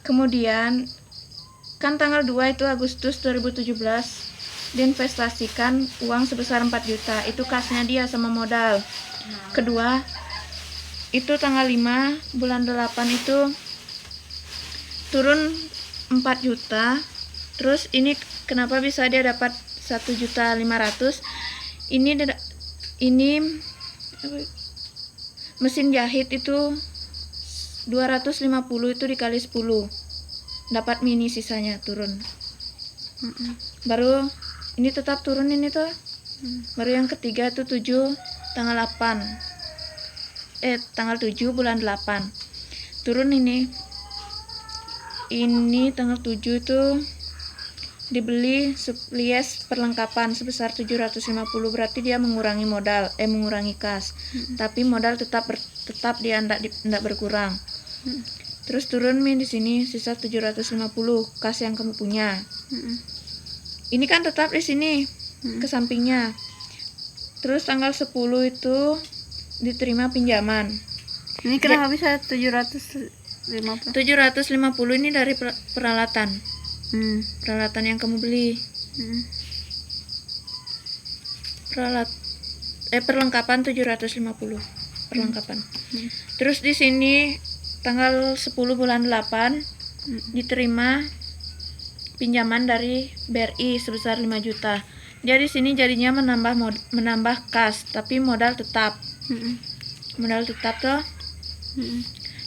Kemudian kan tanggal 2 itu Agustus 2017 diinvestasikan uang sebesar 4 juta. Itu kasnya dia sama modal. Kedua, itu tanggal 5 bulan 8 itu turun 4 juta. Terus ini kenapa bisa dia dapat 1.500.000? Ini mesin jahit itu 250 itu dikali 10 dapat mini, sisanya turun. Baru ini tetap turun ini tuh. Baru yang ketiga itu 7 tanggal 8 tanggal 7 bulan 8 turun ini tanggal 7 itu dibeli supplies perlengkapan sebesar 750, berarti dia mengurangi modal, mengurangi kas. Tapi modal tetap dia tidak berkurang. Terus turun di sini sisa 750 kas yang kamu punya. Ini kan tetap di sini ke sampingnya. Terus tanggal 10 itu diterima pinjaman. Ini kenapa bisa 750? 750 ini dari peralatan. Peralatan yang kamu beli. Perlengkapan 750 perlengkapan. Terus di sini tanggal 10 bulan 8 diterima pinjaman dari BRI sebesar 5 juta. Jadi sini jadinya menambah kas, tapi modal tetap. Modal tetap tuh.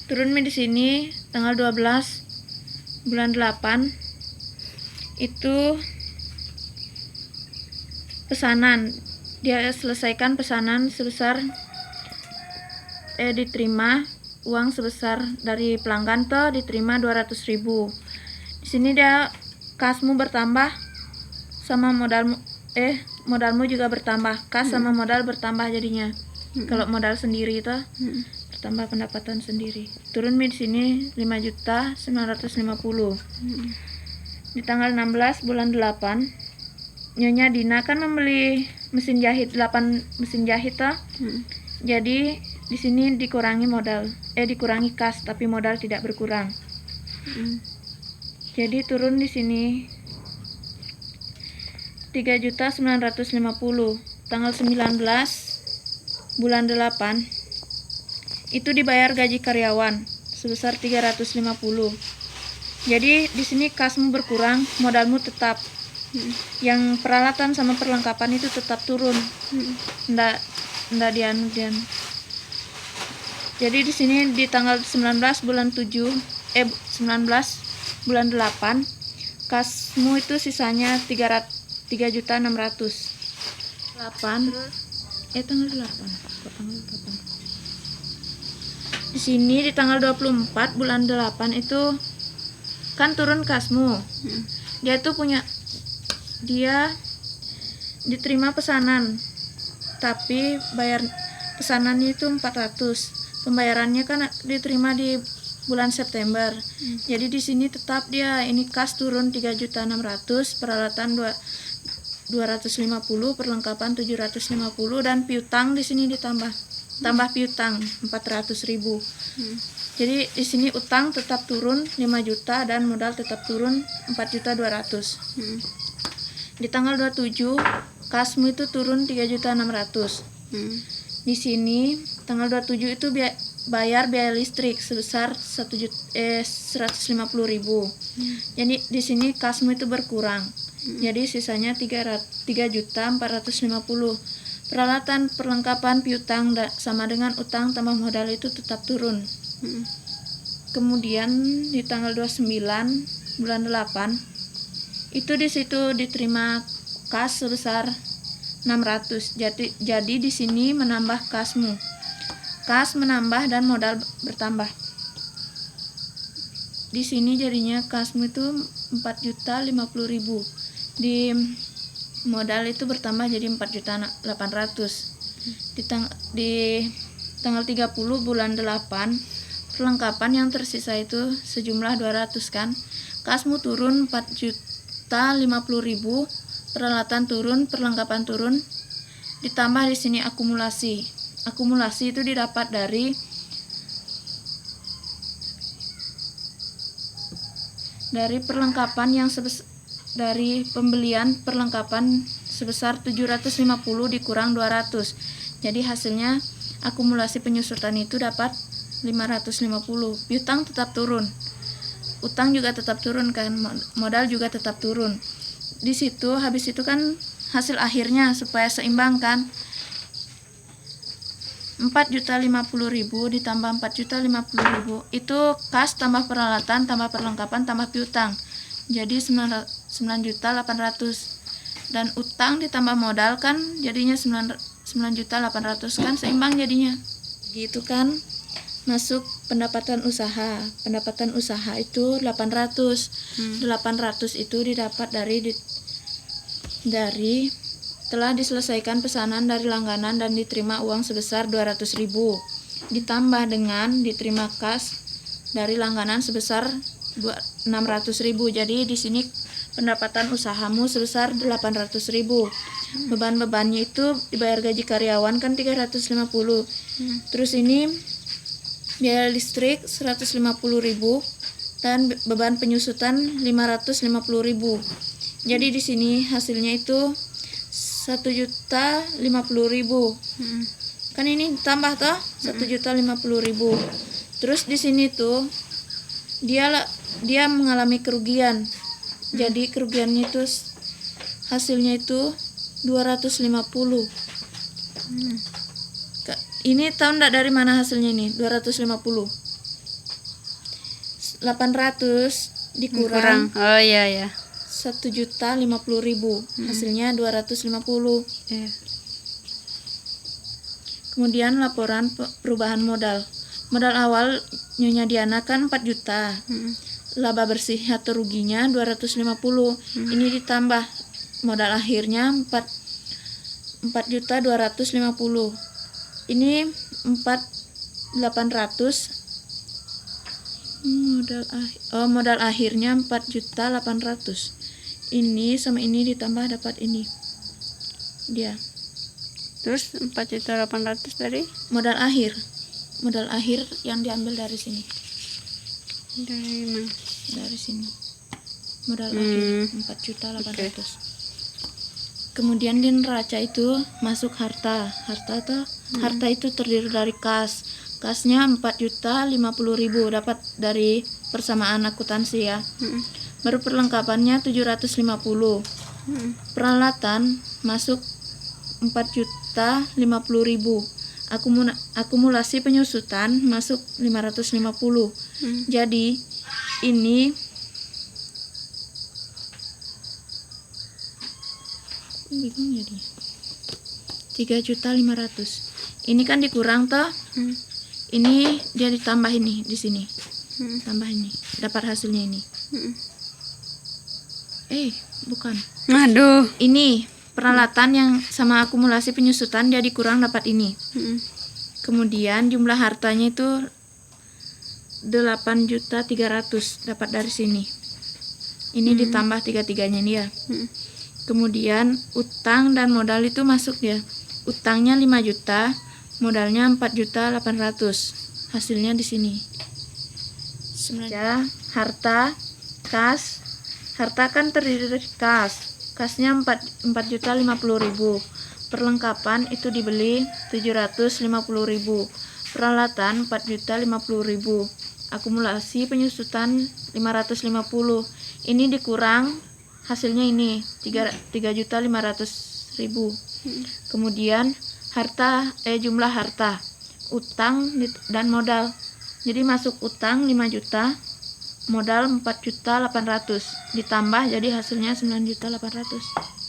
Turun di sini tanggal 12 bulan 8 itu pesanan. Dia selesaikan pesanan sebesar diterima uang sebesar dari pelanggan tuh diterima 200.000. Di sini dia kasmu bertambah sama modalmu juga bertambah. Kas sama modal bertambah jadinya. Kalau modal sendiri itu bertambah pendapatan sendiri. Turun di sini 5.950. Di tanggal 16 bulan 8 Nyonya Dina kan membeli mesin jahit 8 mesin jahit tuh. Jadi di sini dikurangi modal, dikurangi kas, tapi modal tidak berkurang. Jadi turun di sini 3.950. Tanggal 19 bulan 8 itu dibayar gaji karyawan sebesar 350. Jadi di sini kasmu berkurang, modalmu tetap. Yang peralatan sama perlengkapan itu tetap turun. Ndak dian. Jadi di sini di tanggal 19 bulan 19 bulan 8 kasmu itu sisanya 3.600.000. Tanggal 8. Di sini di tanggal 24 bulan 8 itu kan turun kasmu. Dia diterima pesanan, tapi bayar pesanannya itu 400. Pembayarannya kan diterima di bulan September. Jadi di sini tetap dia ini kas turun 3.600.000, peralatan 250, perlengkapan 750, dan piutang di sini tambah piutang 400.000. Jadi di sini utang tetap turun 5 juta dan modal tetap turun 4.200.000. Di tanggal 27 kasmu itu turun 3.600.000. Di sini tanggal 27 itu bayar biaya listrik sebesar 150.000. Jadi di sini kasmu itu berkurang. Jadi sisanya 3.450.000. Peralatan, perlengkapan, piutang sama dengan utang tambah modal itu tetap turun. Kemudian di tanggal 29 bulan 8 itu di situ diterima kas sebesar 600. Jadi di sini menambah kasmu. Kas menambah dan modal bertambah. Di sini jadinya kasmu itu 4.050.000. Di modal itu bertambah jadi 4.800.000. Di tanggal 30 bulan 8 perlengkapan yang tersisa itu sejumlah 200 kan. Kasmu turun 4.050.000, peralatan turun, perlengkapan turun. Ditambah di sini akumulasi. Akumulasi itu didapat dari dari perlengkapan dari pembelian perlengkapan sebesar 750 dikurang 200. Jadi hasilnya akumulasi penyusutan itu dapat 550. Piutang tetap turun. Utang juga tetap turun kan, modal juga tetap turun. Di situ habis itu kan hasil akhirnya supaya seimbang kan. 4.050.000 ditambah 4.050.000 itu kas tambah peralatan tambah perlengkapan tambah piutang. Jadi 9.800.000 dan utang ditambah modal kan jadinya 9.800.000 kan seimbang jadinya. Gitu kan. Masuk pendapatan usaha. Pendapatan usaha itu 800. 800 itu didapat dari telah diselesaikan pesanan dari langganan dan diterima uang sebesar 200.000 ditambah dengan diterima kas dari langganan sebesar 600.000. Jadi di sini pendapatan usahamu sebesar 800.000. Beban-bebannya itu dibayar gaji karyawan kan 350. Terus ini biaya listrik 150.000 dan beban penyusutan 550.000. Jadi di sini hasilnya itu 1.050.000. Kan ini tambah toh 1.050.000. Terus di sini tuh dia mengalami kerugian. Jadi kerugiannya itu hasilnya itu 250. Ini tahu enggak dari mana hasilnya ini? 250. 800 dikurang Oh iya. 1.050.000 hasilnya 250. Iya. Kemudian laporan perubahan modal awal Nyonya Diana kan 4 juta. Laba bersih atau ruginya 250. Ini ditambah modal akhirnya 4.250. Ini 4.800. Modal akhirnya 4.800. Ini sama ini ditambah dapat ini. Dia. Terus 4.800 dari Modal akhir yang diambil dari sini. mana? Dari sini. Modal akhir 4.800. Okay. Kemudian di neraca itu masuk harta. Harta itu terdiri dari kas. Kasnya 4.050.000 dapat dari persamaan akuntansi ya. Baru perlengkapannya 750. Peralatan masuk 4.050.000. Akumulasi penyusutan masuk 550. Jadi ini bingung jadi 3.500.000. Ini kan dikurang toh. Ini dia ditambah ini di sini. Tambah ini. Dapat hasilnya ini. Bukan. Aduh. Ini peralatan yang sama akumulasi penyusutan dia dikurang dapat ini. Kemudian jumlah hartanya itu 8.300.000 dapat dari sini. Ini ditambah tiga-tiganya dia. Kemudian utang dan modal itu masuk dia. Utangnya 5 juta, modalnya 4.800.000. Hasilnya di sini. Sebenarnya harta, kas. Harta kan terdiri dari kas. Kasnya 4.050.000. Perlengkapan itu dibeli 750.000. Peralatan 4.050.000. Akumulasi penyusutan 550. Ini dikurang hasilnya ini 3.500.000. Kemudian jumlah harta, utang dan modal. Jadi masuk utang 5 juta, modal 4.800.000 ditambah jadi hasilnya 9.800.000.